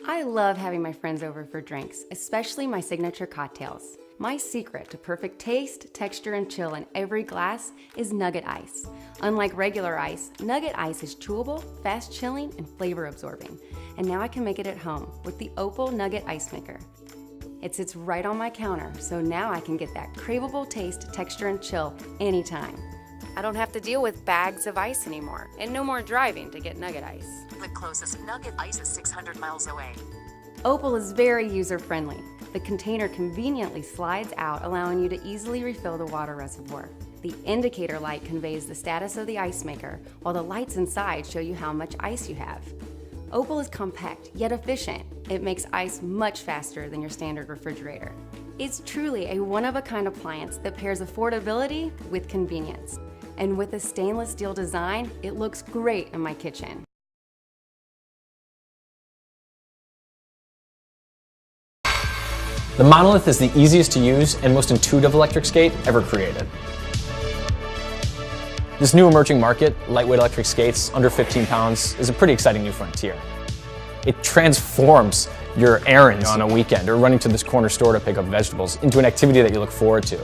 I love having my friends over for drinks, especially my signature cocktails. My secret to perfect taste, texture, and chill in every glass is nugget ice. Unlike regular ice, nugget ice is chewable, fast chilling, and flavor absorbing. And now I can make it at home with the OPAL Nugget Ice Maker. It sits right on my counter, so now I can get that craveable taste, texture, and chill anytime. I don't have to deal with bags of ice anymore, and no more driving to get nugget ice. The closest nugget ice is 600 miles away. OPAL is very user-friendly. The container conveniently slides out, allowing you to easily refill the water reservoir. The indicator light conveys the status of the ice maker, while the lights inside show you how much ice you have. OPAL is compact, yet efficient. It makes ice much faster than your standard refrigerator. It's truly a one-of-a-kind appliance that pairs affordability with convenience. And with a stainless steel design, it looks great in my kitchen. The MONOLITH is the easiest to use and most intuitive electric skate ever created. This new emerging market, lightweight electric skates under 15 pounds, is a pretty exciting new frontier. It transforms your errands on a weekend or running to this corner store to pick up vegetables into an activity that you look forward to.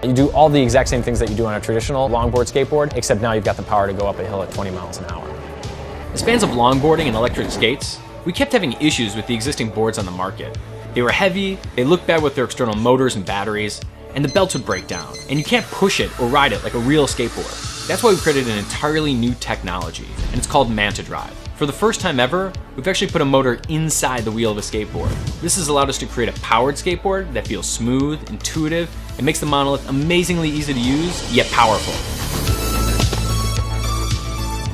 You do all the exact same things that you do on a traditional longboard skateboard, except now you've got the power to go up a hill at 20 miles an hour. In the spans of longboarding and electric skates, we kept having issues with the existing boards on the market. They were heavy, they looked bad with their external motors and batteries, and the belts would break down, and you can't push it or ride it like a real skateboard. That's why we created an entirely new technology, and it's called MANTODRIVE. For the first time ever, we've actually put a motor inside the wheel of a skateboard. This has allowed us to create a powered skateboard that feels smooth, intuitive, and makes the MONOLITH amazingly easy to use, yet powerful.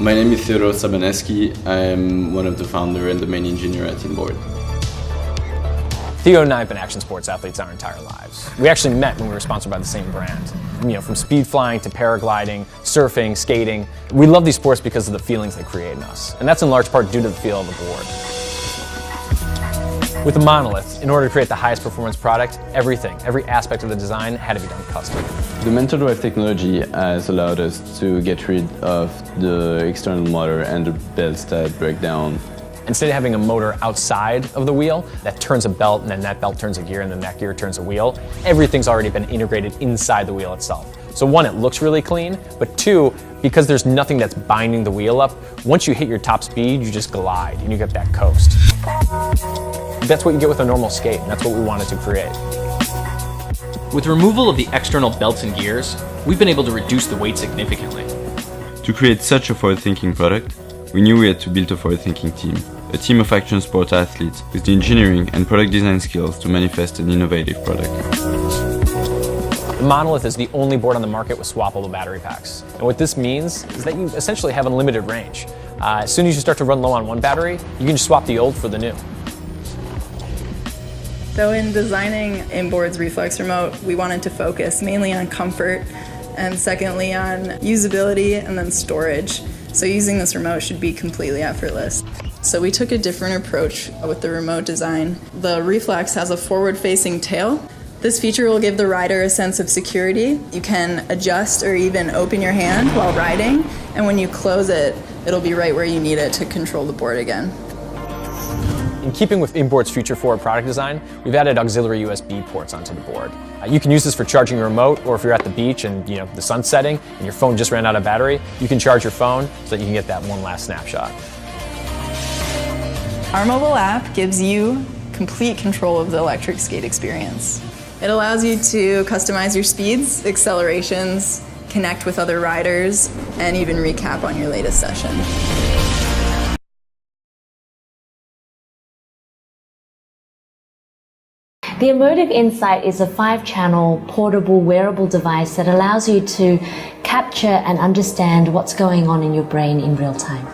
My name is Theodore Sabaneski. I'm one of the founders and the main engineer at Inboard. Theo and I have been action sports athletes our entire lives. We actually met when we were sponsored by the same brand. From speed flying to paragliding, surfing, skating. We love these sports because of the feelings they create in us. And that's in large part due to the feel of the board. With the MONOLITH, in order to create the highest performance product, every aspect of the design had to be done custom. The MANTODRIVE technology has allowed us to get rid of the external motor and the belts that break down. Instead of having a motor outside of the wheel that turns a belt and then that belt turns a gear and then that gear turns a wheel, everything's already been integrated inside the wheel itself. So one, it looks really clean, but two, because there's nothing that's binding the wheel up, once you hit your top speed, you just glide and you get that coast. That's what you get with a normal skate, and that's what we wanted to create. With removal of the external belts and gears, we've been able to reduce the weight significantly. To create such a forward-thinking product, we knew we had to build a forward-thinking team. A team of action sport athletes with the engineering and product design skills to manifest an innovative product. The MONOLITH is the only board on the market with swappable battery packs. And what this means is that you essentially have unlimited range. As soon as you start to run low on one battery, you can just swap the old for the new. So in designing Inboard's Reflex Remote, we wanted to focus mainly on comfort and secondly on usability and then storage. So using this remote should be completely effortless. So we took a different approach with the remote design. The Reflex has a forward-facing tail. This feature will give the rider a sense of security. You can adjust or even open your hand while riding, and when you close it, it'll be right where you need it to control the board again. In keeping with inboard's future-forward product design, we've added auxiliary USB ports onto the board. You can use this for charging your remote, or if you're at the beach and the sun's setting and your phone just ran out of battery, you can charge your phone so that you can get that one last snapshot. Our mobile app gives you complete control of the electric skate experience. It allows you to customize your speeds, accelerations, connect with other riders, and even recap on your latest session. The EMOTIVE INSIGHT is a 5-channel portable wearable device that allows you to capture and understand what's going on in your brain in real time.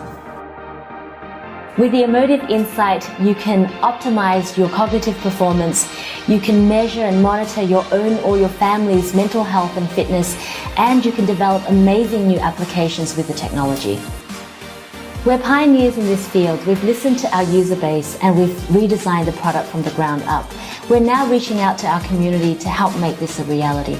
With the EMOTIVE INSIGHT, you can optimize your cognitive performance, you can measure and monitor your own or your family's mental health and fitness, and you can develop amazing new applications with the technology. We're pioneers in this field. We've listened to our user base and we've redesigned the product from the ground up. We're now reaching out to our community to help make this a reality.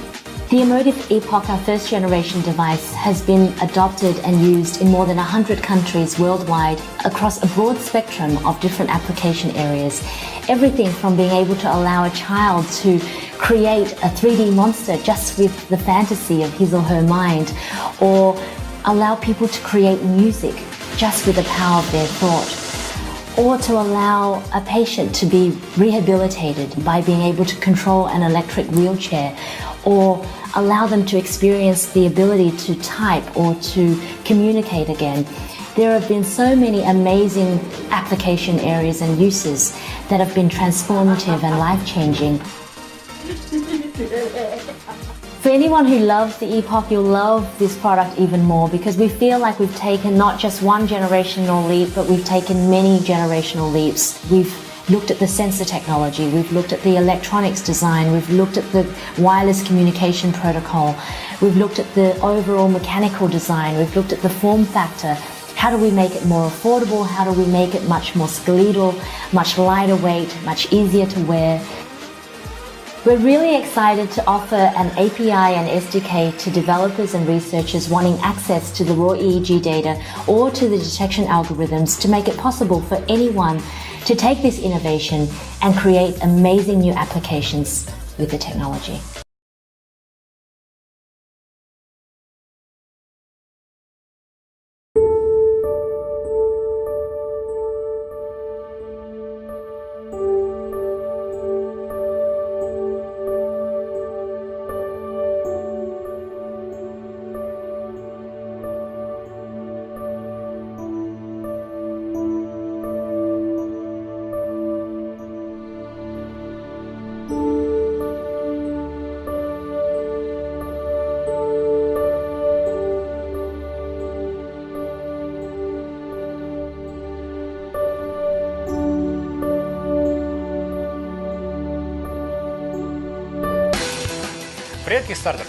The EMOTIVE Epoch, our first generation device, has been adopted and used in more than 100 countries worldwide across a broad spectrum of different application areas. Everything from being able to allow a child to create a 3D monster just with the fantasy of his or her mind, or allow people to create music just with the power of their thought, or to allow a patient to be rehabilitated by being able to control an electric wheelchair, or allow them to experience the ability to type or to communicate again. There have been so many amazing application areas and uses that have been transformative and life-changing. For anyone who loves the Epoch, you'll love this product even more, because we feel like we've taken not just one generational leap, but we've taken many generational leaps. We've looked at the sensor technology, we've looked at the electronics design, we've looked at the wireless communication protocol, we've looked at the overall mechanical design, we've looked at the form factor. How do we make it more affordable? How do we make it much more skeletal, much lighter weight, much easier to wear? We're really excited to offer an API and SDK to developers and researchers wanting access to the raw EEG data or to the detection algorithms to make it possible for anyone to take this innovation and create amazing new applications with the technology.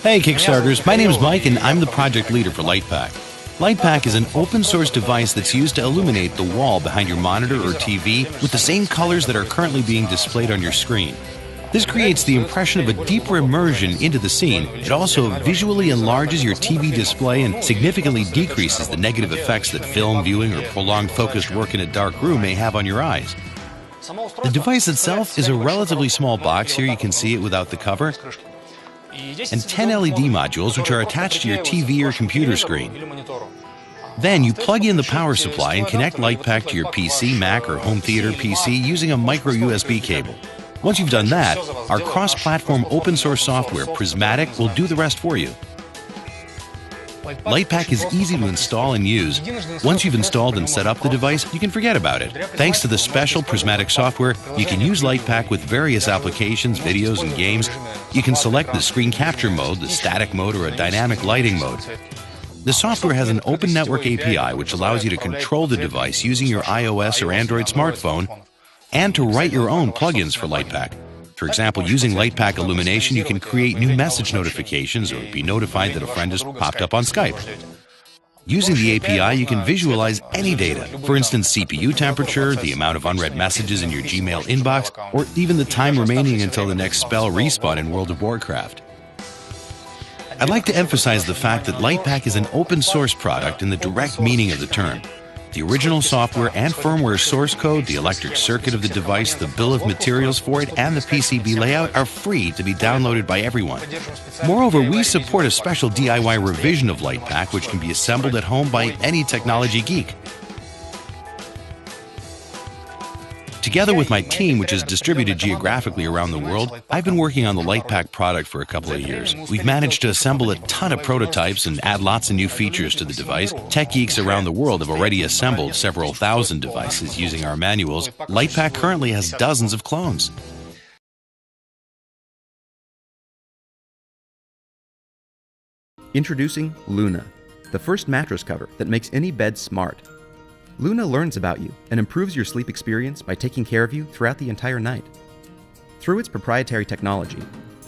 Hey Kickstarters, my name is Mike and I'm the project leader for LightPack. LightPack is an open source device that's used to illuminate the wall behind your monitor or TV with the same colors that are currently being displayed on your screen. This creates the impression of a deeper immersion into the scene. It also visually enlarges your TV display and significantly decreases the negative effects that film viewing or prolonged focused work in a dark room may have on your eyes. The device itself is a relatively small box. Here you can see it without the cover, and 10 LED modules which are attached to your TV or computer screen. Then you plug in the power supply and connect LightPack to your PC, Mac, or home theater PC using a micro USB cable. Once you've done that, our cross-platform open source software, Prismatic, will do the rest for you. LightPack is easy to install and use. Once you've installed and set up the device, you can forget about it. Thanks to the special Prismatic software, you can use LightPack with various applications, videos, and games. You can select the screen capture mode, the static mode, or a dynamic lighting mode. The software has an open network API which allows you to control the device using your iOS or Android smartphone and to write your own plugins for LightPack. For example, using LightPack Illumination, you can create new message notifications or be notified that a friend has popped up on Skype. Using the API, you can visualize any data, for instance, CPU temperature, the amount of unread messages in your Gmail inbox, or even the time remaining until the next spell respawn in World of Warcraft. I'd like to emphasize the fact that LightPack is an open source product in the direct meaning of the term. The original software and firmware source code, the electric circuit of the device, the bill of materials for it, and the PCB layout are free to be downloaded by everyone. Moreover, we support a special DIY revision of LightPack, which can be assembled at home by any technology geek. Together with my team, which is distributed geographically around the world, I've been working on the LightPack product for a couple of years. We've managed to assemble a ton of prototypes and add lots of new features to the device. Tech geeks around the world have already assembled several thousand devices using our manuals. LightPack currently has dozens of clones. Introducing Luna, the first mattress cover that makes any bed smart. Luna learns about you and improves your sleep experience by taking care of you throughout the entire night. Through its proprietary technology,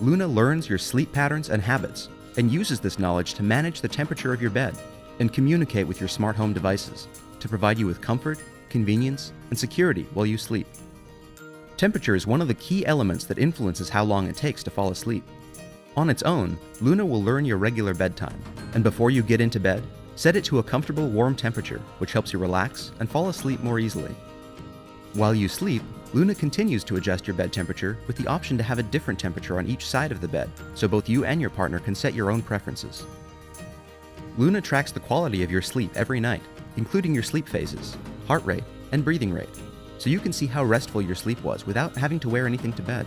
Luna learns your sleep patterns and habits and uses this knowledge to manage the temperature of your bed and communicate with your smart home devices to provide you with comfort, convenience, and security while you sleep. Temperature is one of the key elements that influences how long it takes to fall asleep. On its own, Luna will learn your regular bedtime, and before you get into bed, set it to a comfortable warm temperature, which helps you relax and fall asleep more easily. While you sleep, Luna continues to adjust your bed temperature with the option to have a different temperature on each side of the bed, so both you and your partner can set your own preferences. Luna tracks the quality of your sleep every night, including your sleep phases, heart rate, and breathing rate, so you can see how restful your sleep was without having to wear anything to bed.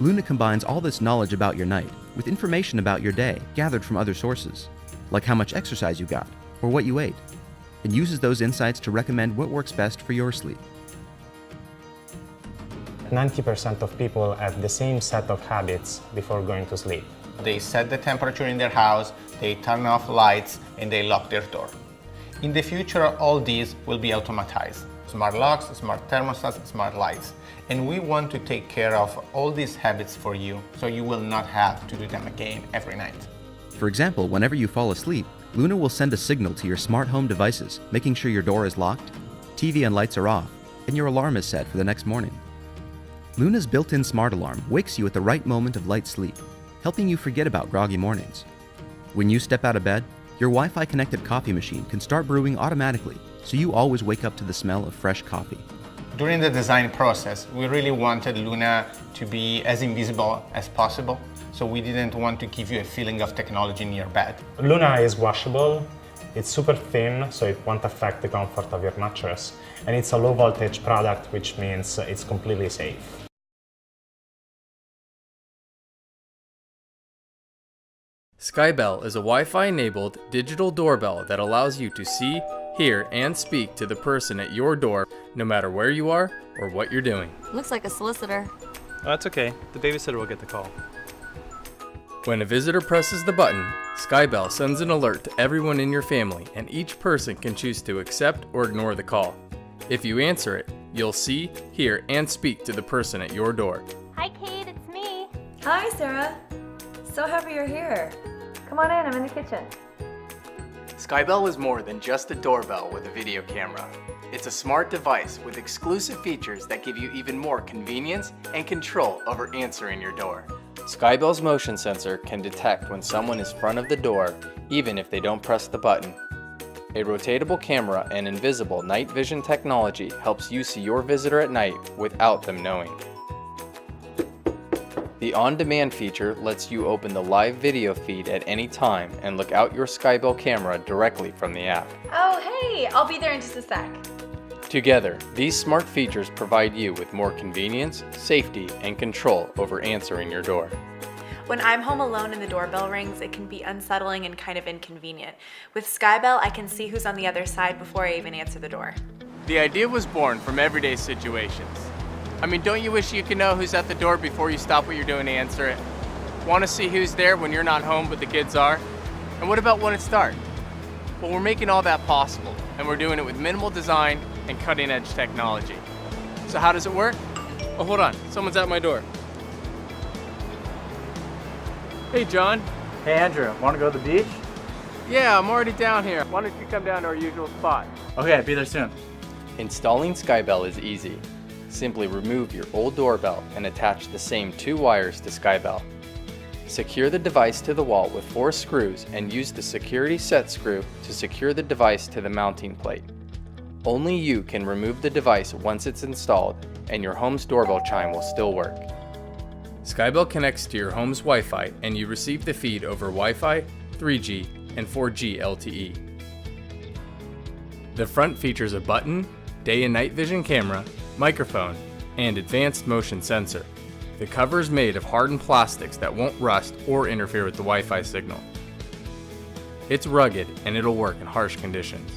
Luna combines all this knowledge about your night with information about your day gathered from other sources, like how much exercise you got or what you ate, and uses those insights to recommend what works best for your sleep. 90% of people have the same set of habits before going to sleep. They set the temperature in their house, they turn off lights, and they lock their door. In the future, all these will be automatized. Smart locks, smart thermostats, smart lights. And we want to take care of all these habits for you, so you will not have to do them again every night. For example, whenever you fall asleep, Luna will send a signal to your smart home devices, making sure your door is locked, TV and lights are off, and your alarm is set for the next morning. Luna's built-in smart alarm wakes you at the right moment of light sleep, helping you forget about groggy mornings. When you step out of bed, your Wi-Fi connected coffee machine can start brewing automatically, so you always wake up to the smell of fresh coffee. During the design process, we really wanted Luna to be as invisible as possible, so we didn't want to give you a feeling of technology in your bed. Luna is washable, it's super thin, so it won't affect the comfort of your mattress, and it's a low voltage product, which means it's completely safe. Skybell is a Wi-Fi enabled digital doorbell that allows you to see, hear, and speak to the person at your door, no matter where you are or what you're doing. Looks like a solicitor. Oh, that's okay. The babysitter will get the call. When a visitor presses the button, Skybell sends an alert to everyone in your family, and each person can choose to accept or ignore the call. If you answer it, you'll see, hear, and speak to the person at your door. Hi, Kate, it's me. Hi, Sarah. So happy you're here. Come on in, I'm in the kitchen. Skybell is more than just a doorbell with a video camera. It's a smart device with exclusive features that give you even more convenience and control over answering your door. Skybell's motion sensor can detect when someone is front of the door, even if they don't press the button. A rotatable camera and invisible night vision technology helps you see your visitor at night without them knowing. The on-demand feature lets you open the live video feed at any time and look out your Skybell camera directly from the app. Oh, hey, I'll be there in just a sec. Together, these smart features provide you with more convenience, safety, and control over answering your door. When I'm home alone and the doorbell rings, it can be unsettling and kind of inconvenient. With Skybell, I can see who's on the other side before I even answer the door. The idea was born from everyday situations. I mean, don't you wish you could know who's at the door before you stop what you're doing to answer it? Want to see who's there when you're not home but the kids are? And what about when it's dark? Well, we're making all that possible, and we're doing it with minimal design and cutting-edge technology. So how does it work? Oh, hold on, someone's at my door. Hey, John. Hey, Andrew, want to go to the beach? Yeah, I'm already down here. Why don't you come down to our usual spot? Okay, I'll be there soon. Installing Skybell is easy. Simply remove your old doorbell and attach the same 2 wires to Skybell. Secure the device to the wall with 4 screws and use the security set screw to secure the device to the mounting plate. Only you can remove the device once it's installed, and your home's doorbell chime will still work. Skybell connects to your home's Wi-Fi, and you receive the feed over Wi-Fi, 3G, and 4G LTE. The front features a button, day and night vision camera, microphone, and advanced motion sensor. The cover is made of hardened plastics that won't rust or interfere with the Wi-Fi signal. It's rugged and it'll work in harsh conditions.